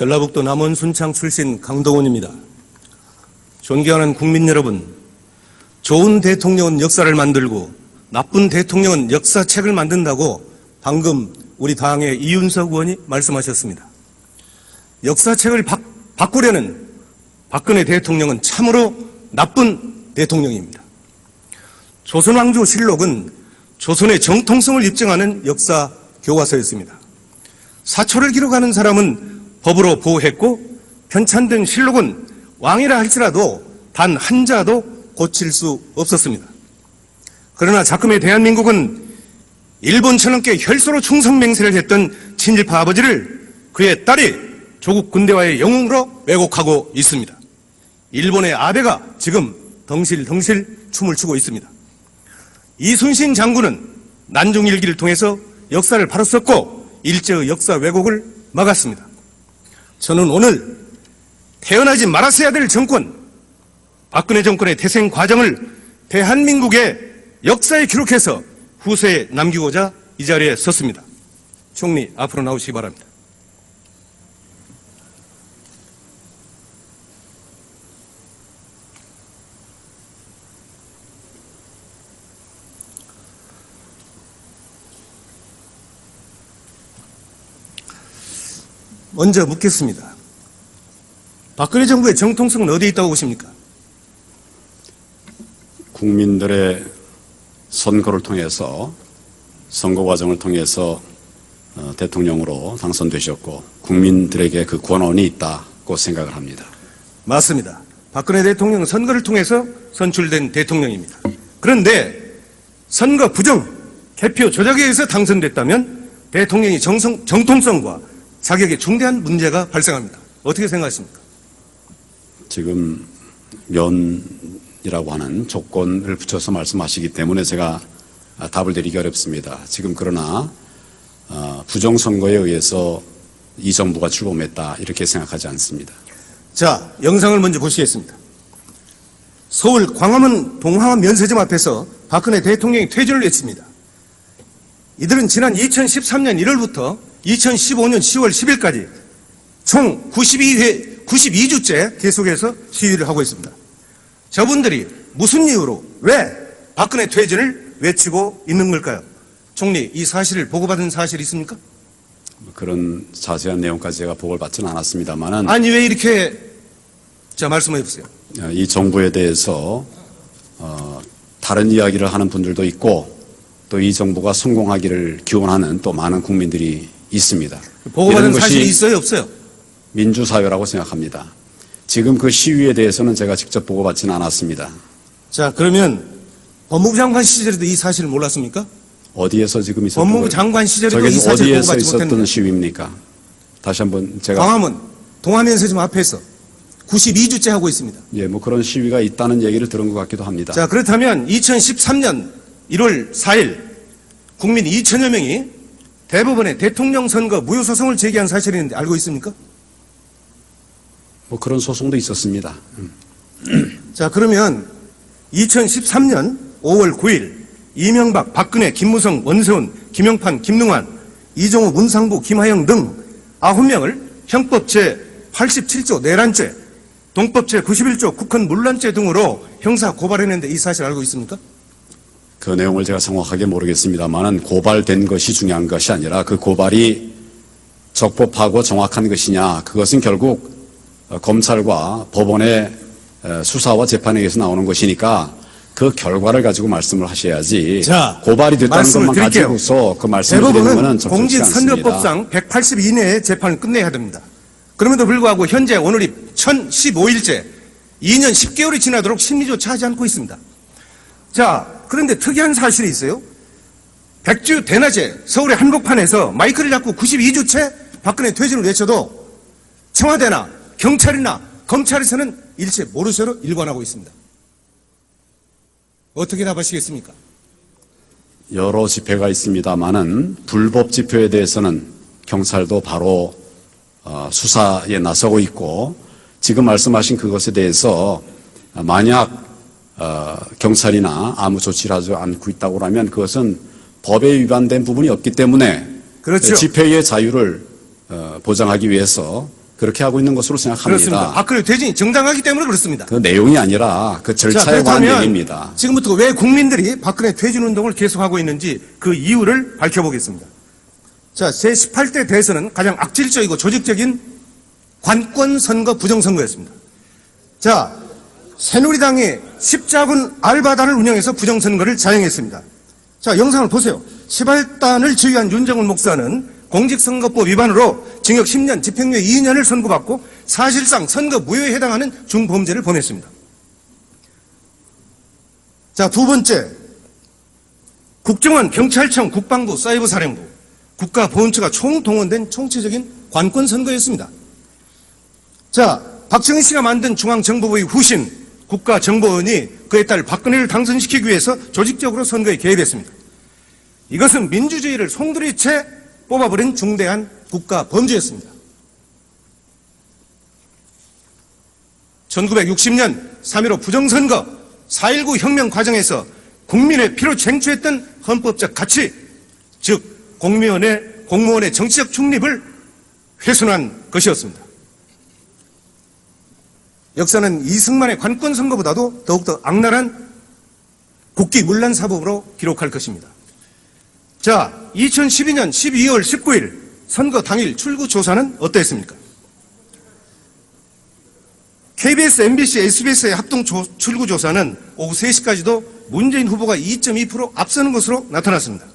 전라북도 남원 순창 출신 강동원입니다. 존경하는 국민 여러분, 좋은 대통령은 역사를 만들고 나쁜 대통령은 역사책을 만든다고 방금 우리 당의 이윤석 의원이 말씀하셨습니다. 역사책을 바꾸려는 박근혜 대통령은 참으로 나쁜 대통령입니다. 조선왕조실록은 조선의 정통성을 입증하는 역사 교과서였습니다. 사초를 기록하는 사람은 법으로 보호했고 편찬된 실록은 왕이라 할지라도 단 한자도 고칠 수 없었습니다. 그러나 작금의 대한민국은 일본처럼 혈서로 충성맹세를 했던 친일파 아버지를 그의 딸이 조국 근대화의 영웅으로 왜곡하고 있습니다. 일본의 아베가 지금 덩실덩실 춤을 추고 있습니다. 이순신 장군은 난중일기를 통해서 역사를 바로 썼고 일제의 역사 왜곡을 막았습니다. 저는 오늘 태어나지 말았어야 될 정권, 박근혜 정권의 태생 과정을 대한민국의 역사에 기록해서 후세에 남기고자 이 자리에 섰습니다. 총리 앞으로 나오시기 바랍니다. 먼저 묻겠습니다. 박근혜 정부의 정통성은 어디에 있다고 보십니까? 국민들의 선거를 통해서 선거 과정을 통해서 대통령으로 당선되셨고 국민들에게 그 권한이 있다고 생각을 합니다. 맞습니다. 박근혜 대통령은 선거를 통해서 선출된 대통령입니다. 그런데 선거 부정, 개표 조작에 의해서 당선됐다면 대통령이 정통성과 자격에 중대한 문제가 발생합니다. 어떻게 생각하십니까? 지금 면이라고 하는 조건을 붙여서 말씀하시기 때문에 제가 답을 드리기 어렵습니다. 지금 그러나 부정선거에 의해서 이 정부가 출범했다 이렇게 생각하지 않습니다. 자, 영상을 먼저 보시겠습니다. 서울 광화문 동화원 면세점 앞에서 박근혜 대통령이 퇴진을 외칩니다. 이들은 지난 2013년 1월부터 2015년 10월 10일까지 총 92주째 계속해서 시위를 하고 있습니다. 저분들이 무슨 이유로 왜 박근혜 퇴진을 외치고 있는 걸까요? 총리, 이 사실을 보고받은 사실이 있습니까? 그런 자세한 내용까지 제가 보고를 받지는 않았습니다만은 아니 왜 이렇게 말씀해 보세요. 이 정부에 대해서 다른 이야기를 하는 분들도 있고 또 이 정부가 성공하기를 기원하는 또 많은 국민들이 있습니다. 보고받은 사실이 있어요, 없어요? 민주사회라고 생각합니다. 지금 그 시위에 대해서는 제가 직접 보고받지는 않았습니다. 자, 그러면 법무부 장관 시절에도 이 사실을 몰랐습니까? 어디에서 지금 있었던 법무부 장관 시절에도 이 사실을 어디에서 보고받지 있었던 못했는데 시위입니까? 다시 한번 제가 광화문 동화면세점 앞에서 92주째 하고 있습니다. 예, 뭐 그런 시위가 있다는 얘기를 들은 것 같기도 합니다. 자, 그렇다면 2013년 1월 4일 국민 2천여 명이 대법원에 대통령 선거 무효 소송을 제기한 사실이 있는데 알고 있습니까? 뭐 그런 소송도 있었습니다. 자, 그러면 2013년 5월 9일 이명박, 박근혜, 김무성, 원세훈, 김영판, 김능환, 이종우, 문상부, 김하영 등 9명을 형법 제87조 내란죄, 동법 제91조 국헌 문란죄 등으로 형사 고발했는데 이 사실 알고 있습니까? 그 내용을 제가 정확하게 모르겠습니다만은 고발된 것이 중요한 것이 아니라 그 고발이 적법하고 정확한 것이냐, 그것은 결국 검찰과 법원의 수사와 재판에 의해서 나오는 것이니까 그 결과를 가지고 말씀을 하셔야지. 자, 고발이 됐다는 것만 드릴게요. 가지고서 그 말씀을 드리는 것은 적절치 않습니다. 공직선거법상 180 이내에 재판을 끝내야 됩니다. 그럼에도 불구하고 현재 오늘이 1015일째 2년 10개월이 지나도록 심리조차 하지 않고 있습니다. 자, 그런데 특이한 사실이 있어요. 백주 대낮에 서울의 한복판에서 마이크를 잡고 92주째 박근혜 퇴진을 외쳐도 청와대나 경찰이나 검찰에서는 일체 모르쇠로 일관하고 있습니다. 어떻게 답하시겠습니까? 여러 집회가 있습니다만은 불법 집회에 대해서는 경찰도 바로 수사에 나서고 있고, 지금 말씀하신 그것에 대해서 만약 경찰이나 아무 조치를 하지 않고 있다고 하면 그것은 법에 위반된 부분이 없기 때문에 그렇죠. 집회의 자유를 보장하기 위해서 그렇게 하고 있는 것으로 그렇습니다. 생각합니다. 박근혜 퇴진이 정당하기 때문에 그렇습니다. 그 내용이 아니라 그 자, 절차에 관한 그렇다면 얘기입니다. 지금부터 왜 국민들이 박근혜 퇴진 운동을 계속하고 있는지 그 이유를 밝혀보겠습니다. 자, 제18대 대선은 가장 악질적이고 조직적인 관권 선거 부정선거였습니다. 자, 새누리당이 십자군 알바단을 운영해서 부정선거를 자행했습니다. 자, 영상을 보세요. 시발단을 지휘한 윤정훈 목사는 공직선거법 위반으로 징역 10년, 집행유예 2년을 선고받고 사실상 선거 무효에 해당하는 중범죄를 범했습니다. 자, 두 번째, 국정원, 경찰청, 국방부, 사이버사령부, 국가보훈처가 총동원된 총체적인 관권 선거였습니다. 자, 박정희 씨가 만든 중앙정보부의 후신 국가정보원이 그에 따라 박근혜를 당선시키기 위해서 조직적으로 선거에 개입했습니다. 이것은 민주주의를 송두리째 뽑아버린 중대한 국가 범죄였습니다. 1960년 3.15 부정선거, 4.19 혁명 과정에서 국민의 피로 쟁취했던 헌법적 가치, 즉 공무원의 정치적 중립을 훼손한 것이었습니다. 역사는 이승만의 관권 선거보다도 더욱더 악랄한 국기문란 사법으로 기록할 것입니다. 자, 2012년 12월 19일 선거 당일 출구조사는 어땠습니까? KBS, MBC, SBS의 합동 출구조사는 오후 3시까지도 문재인 후보가 2.2% 앞서는 것으로 나타났습니다.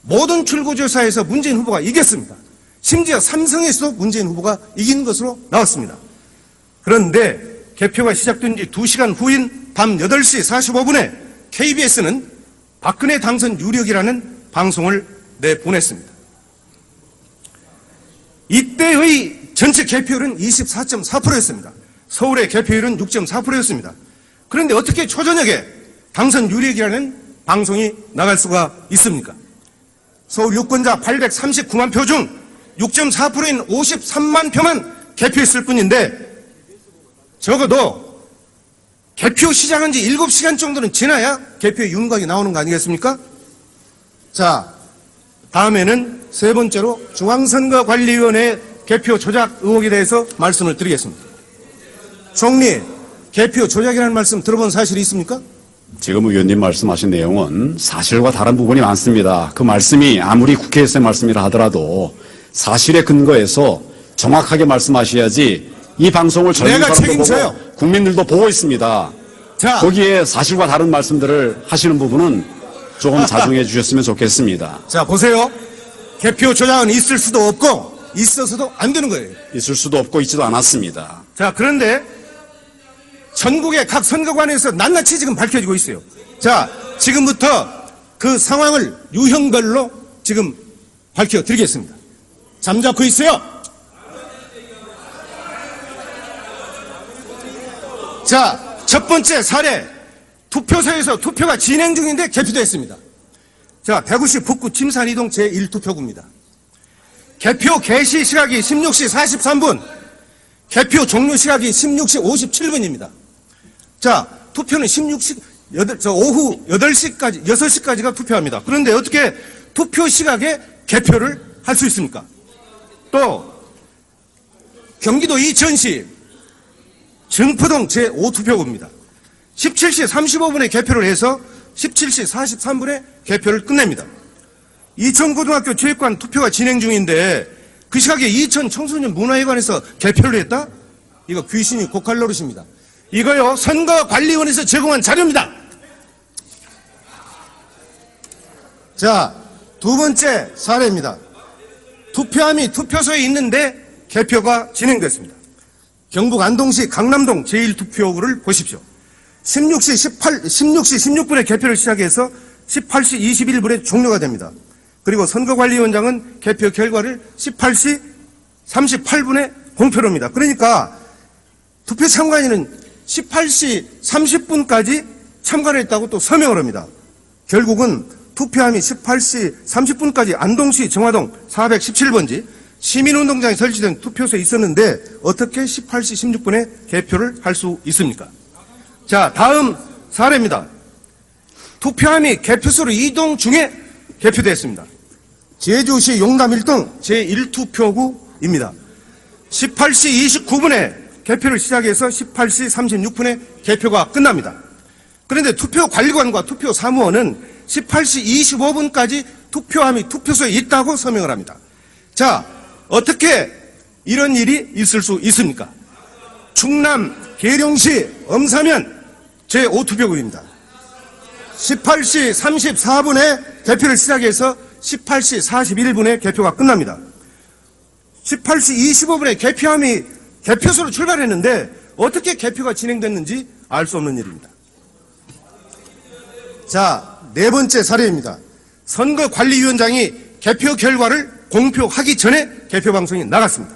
모든 출구조사에서 문재인 후보가 이겼습니다. 심지어 삼성에서도 문재인 후보가 이긴 것으로 나왔습니다. 그런데 개표가 시작된 지 2시간 후인 밤 8시 45분에 KBS는 박근혜 당선 유력이라는 방송을 내보냈습니다. 이때의 전체 개표율은 24.4%였습니다. 서울의 개표율은 6.4%였습니다. 그런데 어떻게 초저녁에 당선 유력이라는 방송이 나갈 수가 있습니까? 서울 유권자 839만 표 중 6.4%인 53만 표만 개표했을 뿐인데 적어도 개표 시작한 지 7시간 정도는 지나야 개표의 윤곽이 나오는 거 아니겠습니까? 자, 다음에는 세 번째로 중앙선거관리위원회 개표 조작 의혹에 대해서 말씀을 드리겠습니다. 총리, 개표 조작이라는 말씀 들어본 사실이 있습니까? 지금 의원님 말씀하신 내용은 사실과 다른 부분이 많습니다. 그 말씀이 아무리 국회에서의 말씀이라 하더라도 사실에 근거해서 정확하게 말씀하셔야지 이 방송을 젊은 내가 사람도 책임져요. 보고 국민들도 보고 있습니다. 자, 거기에 사실과 다른 말씀들을 하시는 부분은 조금 자중해 주셨으면 좋겠습니다. 자, 보세요. 개표 조작은 있을 수도 없고 있어서도 안 되는 거예요. 있을 수도 없고 있지도 않았습니다. 자, 그런데 전국의 각 선거관에서 낱낱이 지금 밝혀지고 있어요. 자, 지금부터 그 상황을 유형별로 지금 밝혀드리겠습니다. 잠잡고 있어요. 자, 첫 번째 사례. 투표소에서 투표가 진행 중인데 개표됐습니다. 자, 대구시 북구 침산이동 제1투표구입니다. 개표 개시 시각이 16시 43분, 개표 종료 시각이 16시 57분입니다. 자, 투표는 오후 8시까지, 6시까지가 투표합니다. 그런데 어떻게 투표 시각에 개표를 할 수 있습니까? 또, 경기도 이천시 증포동 제5투표구입니다. 17시 35분에 개표를 해서 17시 43분에 개표를 끝냅니다. 이천고등학교 체육관 투표가 진행 중인데 그 시각에 이천 청소년 문화회관에서 개표를 했다? 이거 귀신이 고칼 노릇입니다. 이거요, 선거관리위원회에서 제공한 자료입니다. 자, 두 번째 사례입니다. 투표함이 투표소에 있는데 개표가 진행됐습니다. 경북 안동시 강남동 제1투표구를 보십시오. 16시 16분에 개표를 시작해서 18시 21분에 종료가 됩니다. 그리고 선거관리위원장은 개표 결과를 18시 38분에 공표를 합니다. 그러니까 투표 참관인은 18시 30분까지 참관했다고 또 서명을 합니다. 결국은 투표함이 18시 30분까지 안동시 정화동 417번지 시민운동장에 설치된 투표소에 있었는데 어떻게 18시 16분에 개표를 할 수 있습니까? 자, 다음 사례입니다. 투표함이 개표소로 이동 중에 개표됐습니다. 제주시 용담 1동 제1투표구입니다. 18시 29분에 개표를 시작해서 18시 36분에 개표가 끝납니다. 그런데 투표관리관과 투표사무원은 18시 25분까지 투표함이 투표소에 있다고 서명을 합니다. 자, 어떻게 이런 일이 있을 수 있습니까? 충남 계룡시 엄사면 제5투표구입니다. 18시 34분에 개표를 시작해서 18시 41분에 개표가 끝납니다. 18시 25분에 개표함이 개표소로 출발했는데 어떻게 개표가 진행됐는지 알 수 없는 일입니다. 자, 네 번째 사례입니다. 선거관리위원장이 개표 결과를 공표하기 전에 개표 방송이 나갔습니다.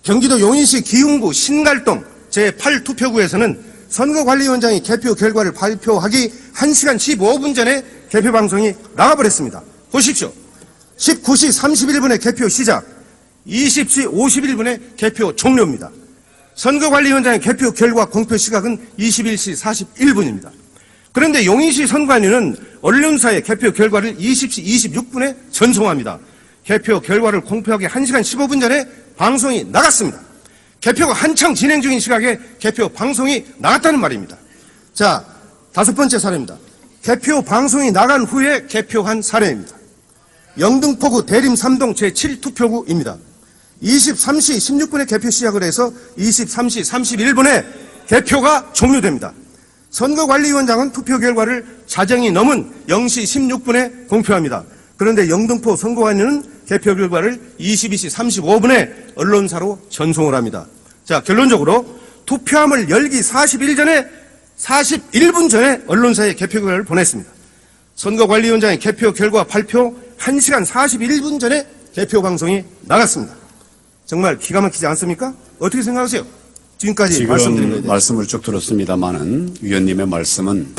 경기도 용인시 기흥구 신갈동 제8투표구에서는 선거관리위원장이 개표 결과를 발표하기 1시간 15분 전에 개표 방송이 나가버렸습니다. 보십시오. 19시 31분에 개표 시작, 20시 51분에 개표 종료입니다. 선거관리위원장의 개표 결과 공표 시각은 21시 41분입니다. 그런데 용인시 선관위는 언론사의 개표 결과를 20시 26분에 전송합니다. 개표 결과를 공표하기 1시간 15분 전에 방송이 나갔습니다. 개표가 한창 진행 중인 시각에 개표 방송이 나갔다는 말입니다. 자, 다섯 번째 사례입니다. 개표 방송이 나간 후에 개표한 사례입니다. 영등포구 대림 3동 제7투표구입니다. 23시 16분에 개표 시작을 해서 23시 31분에 개표가 종료됩니다. 선거관리위원장은 투표 결과를 자정이 넘은 0시 16분에 공표합니다. 그런데 영등포 선거관리는 개표 결과를 22시 35분에 언론사로 전송을 합니다. 자, 결론적으로 투표함을 열기 41분 전에 언론사에 개표 결과를 보냈습니다. 선거관리위원장의 개표 결과 발표 1시간 41분 전에 개표 방송이 나갔습니다. 정말 기가 막히지 않습니까? 어떻게 생각하세요? 지금까지 지금 말씀드린 거에 대해서. 말씀을 쭉 들었습니다마는 위원님의 말씀은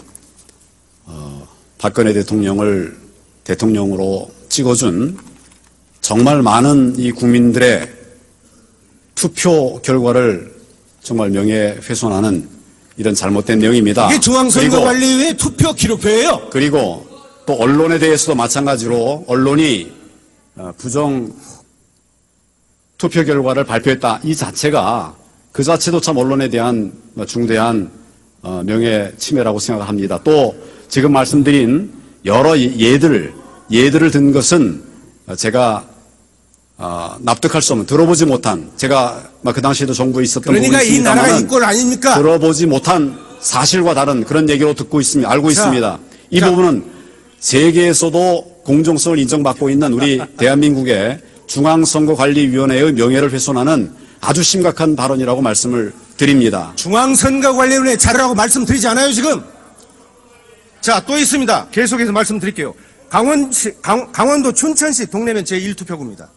박근혜 대통령을 대통령으로 찍어준 정말 많은 이 국민들의 투표 결과를 정말 명예훼손하는 이런 잘못된 내용입니다. 이게 중앙선거관리위의 투표 기록표예요. 그리고 또 언론에 대해서도 마찬가지로 언론이 부정 투표 결과를 발표했다. 이 자체가 그 자체도 참 언론에 대한 중대한 명예 침해라고 생각합니다. 또 지금 말씀드린 여러 예들을 든 것은 제가 납득할 수 없는, 들어보지 못한, 제가 그 당시에도 정부에 있었던 그러니까 부분이 이 나라가 있습니다만은 이꼴 아닙니까? 들어보지 못한 사실과 다른 그런 얘기로 듣고 있습니다. 알고 있습니다. 이 부분은 세계에서도 공정성을 인정받고 있는 우리 대한민국의 중앙선거관리위원회의 명예를 훼손하는 아주 심각한 발언이라고 말씀을 드립니다. 중앙선거관리위원회 자료라고 말씀드리지 않아요, 지금? 자, 또 있습니다. 계속해서 말씀드릴게요. 강원도 춘천시 동래면 제1투표구입니다.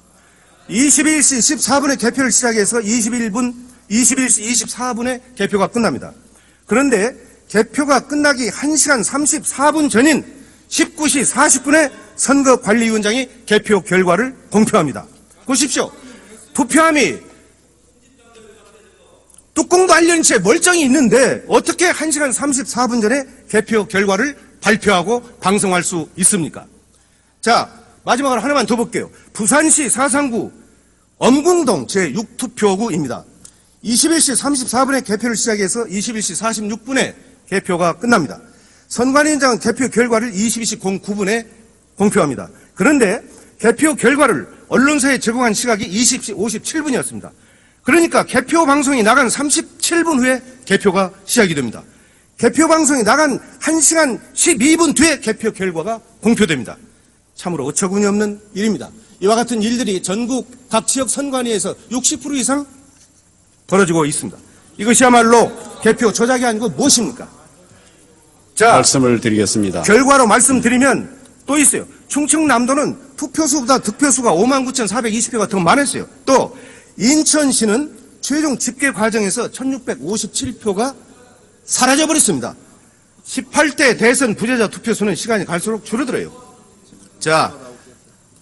21시 14분에 개표를 시작해서 21시 24분에 개표가 끝납니다. 그런데 개표가 끝나기 1시간 34분 전인 19시 40분에 선거관리위원장이 개표 결과를 공표합니다. 보십시오. 투표함이 뚜껑도 안 열린 채 멀쩡히 있는데 어떻게 1시간 34분 전에 개표 결과를 발표하고 방송할 수 있습니까? 자, 마지막으로 하나만 더 볼게요. 부산시 사상구 엄궁동 제6투표구입니다. 21시 34분에 개표를 시작해서 21시 46분에 개표가 끝납니다. 선관위원장은 개표 결과를 22시 09분에 공표합니다. 그런데 개표 결과를 언론사에 제공한 시각이 20시 57분이었습니다. 그러니까 개표 방송이 나간 37분 후에 개표가 시작이 됩니다. 개표 방송이 나간 1시간 12분 뒤에 개표 결과가 공표됩니다. 참으로 어처구니 없는 일입니다. 이와 같은 일들이 전국 각 지역 선관위에서 60% 이상 벌어지고 있습니다. 이것이야말로 개표 조작이 아니고 무엇입니까? 자, 말씀을 드리겠습니다. 결과로 말씀드리면 또 있어요. 충청남도는 투표수보다 득표수가 59,420표가 더 많았어요. 또 인천시는 최종 집계 과정에서 1,657표가 사라져버렸습니다. 18대 대선 부재자 투표수는 시간이 갈수록 줄어들어요. 자,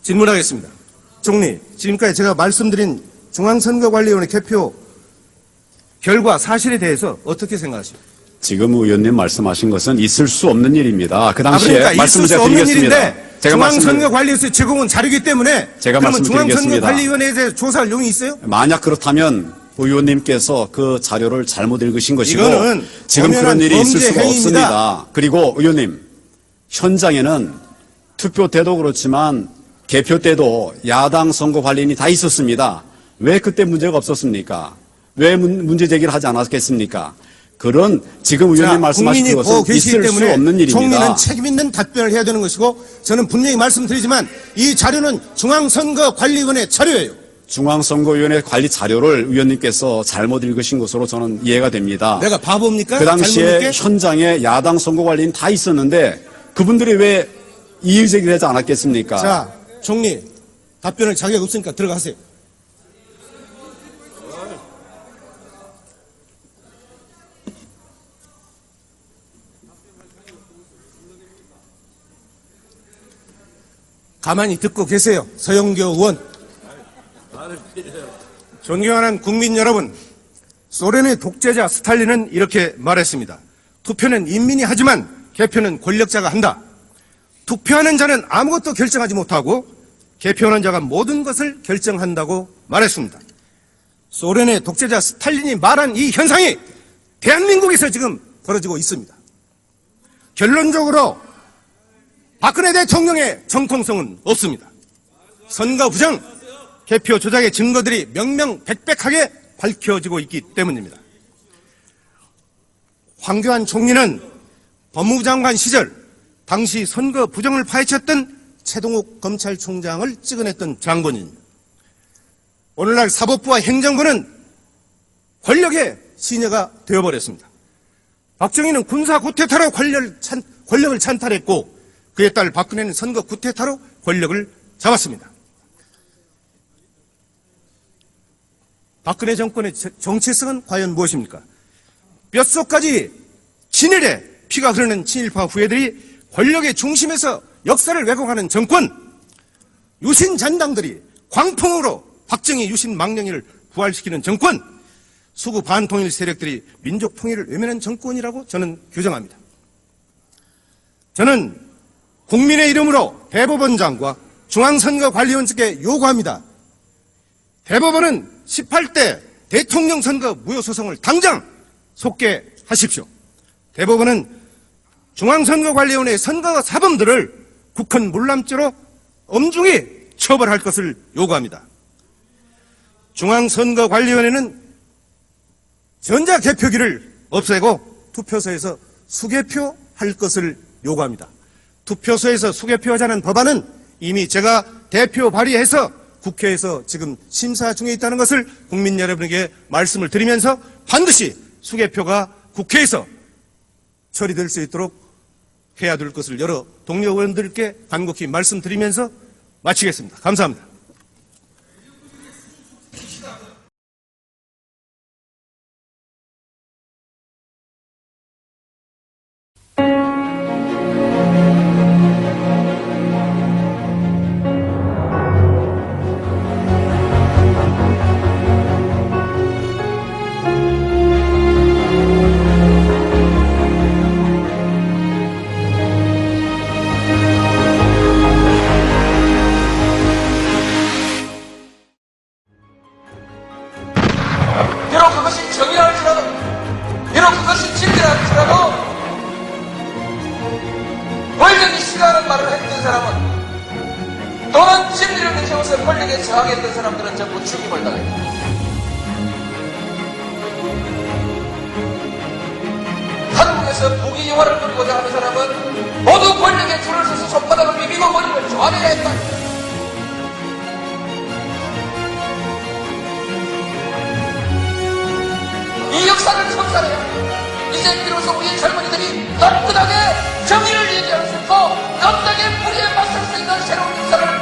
질문하겠습니다. 총리, 지금까지 제가 말씀드린 중앙선거관리위원회 개표 결과 사실에 대해서 어떻게 생각하십니까? 지금 의원님 말씀하신 것은 있을 수 없는 일입니다. 그 당시에 그러니까 말씀을 있을 수 제가 없는 드리겠습니다. 일인데 중앙선거관리위원회 제공은 자료이기 때문에 제가 그러면 말씀드리겠습니다. 중앙선거관리위원회에 대해 조사할 용이 있어요? 만약 그렇다면 의원님께서 그 자료를 잘못 읽으신 것이고 이거는 지금 그런 엄연한 일이 있을 범죄 수가 행위입니다. 없습니다. 그리고 의원님, 현장에는 투표 때도 그렇지만 개표 때도 야당 선거관리인이 다 있었습니다. 왜 그때 문제가 없었습니까? 왜 문제 제기를 하지 않았겠습니까? 그런 지금 의원님 말씀하신 국민이 보고 것은 계시기 있을 수 때문에 없는 일입니다. 총리는 책임 있는 답변을 해야 되는 것이고 저는 분명히 말씀드리지만 이 자료는 중앙선거관리위원회 자료예요. 중앙선거위원회 관리 자료를 의원님께서 잘못 읽으신 것으로 저는 이해가 됩니다. 내가 바보입니까? 그 당시에 잘못 읽게? 현장에 야당 선거관리인 다 있었는데 그분들이 왜 이의 제기를 하지 않았겠습니까? 자, 총리 답변을 자격 없으니까 들어가세요. 가만히 듣고 계세요. 서영교 의원. 존경하는 국민 여러분, 소련의 독재자 스탈린은 이렇게 말했습니다. 투표는 인민이 하지만 개표는 권력자가 한다. 투표하는 자는 아무것도 결정하지 못하고 개표하는 자가 모든 것을 결정한다고 말했습니다. 소련의 독재자 스탈린이 말한 이 현상이 대한민국에서 지금 벌어지고 있습니다. 결론적으로 박근혜 대통령의 정통성은 없습니다. 선거 부정, 개표 조작의 증거들이 명명백백하게 밝혀지고 있기 때문입니다. 황교안 총리는 법무부 장관 시절 당시 선거 부정을 파헤쳤던 최동욱 검찰총장을 찍어냈던 장본인입니다. 오늘날 사법부와 행정부는 권력의 시녀가 되어버렸습니다. 박정희는 군사 구태타로 권력을 찬탈했고 그에 따라 박근혜는 선거 구태타로 권력을 잡았습니다. 박근혜 정권의 정체성은 과연 무엇입니까? 뼛속까지 친일에 피가 흐르는 친일파 후예들이 권력의 중심에서 역사를 왜곡하는 정권, 유신 잔당들이 광풍으로 박정희 유신 망령이를 부활시키는 정권, 수구 반통일 세력들이 민족 통일을 외면한 정권이라고 저는 규정합니다. 저는 국민의 이름으로 대법원장과 중앙선거관리위원장께 요구합니다. 대법원은 18대 대통령 선거 무효소송을 당장 속개하십시오. 대법원은 중앙선거관리위원회의 선거 사범들을 국헌 물람죄로 엄중히 처벌할 것을 요구합니다. 중앙선거관리위원회는 전자개표기를 없애고 투표소에서 수개표할 것을 요구합니다. 투표소에서 수개표하자는 법안은 이미 제가 대표 발의해서 국회에서 지금 심사 중에 있다는 것을 국민 여러분에게 말씀을 드리면서 반드시 수개표가 국회에서 처리될 수 있도록 해야 될 것을 여러 동료 의원들께 간곡히 말씀드리면서 마치겠습니다. 감사합니다. 비록 그것이 정의라 할지라도, 비록 그것이 진리라 할지라도, 권력이 싫어하는 말을 했던 사람은, 또는 진리를 내세워서 권력에 저항했던 사람들은 전부 죽임을 당합니다. 한국에서 부귀영화를 누리고자 하는 사람은 모두 권력에 줄을 서서 손바닥을 비비고 머리를 조아려야 했다. 이 역사를 청산해야 합니다. 이제 비로소 우리 젊은이들이 떳떳하게 정의를 얘기할 수 있고 떳떳하게 불의에 맞설 수 있는 새로운 역사를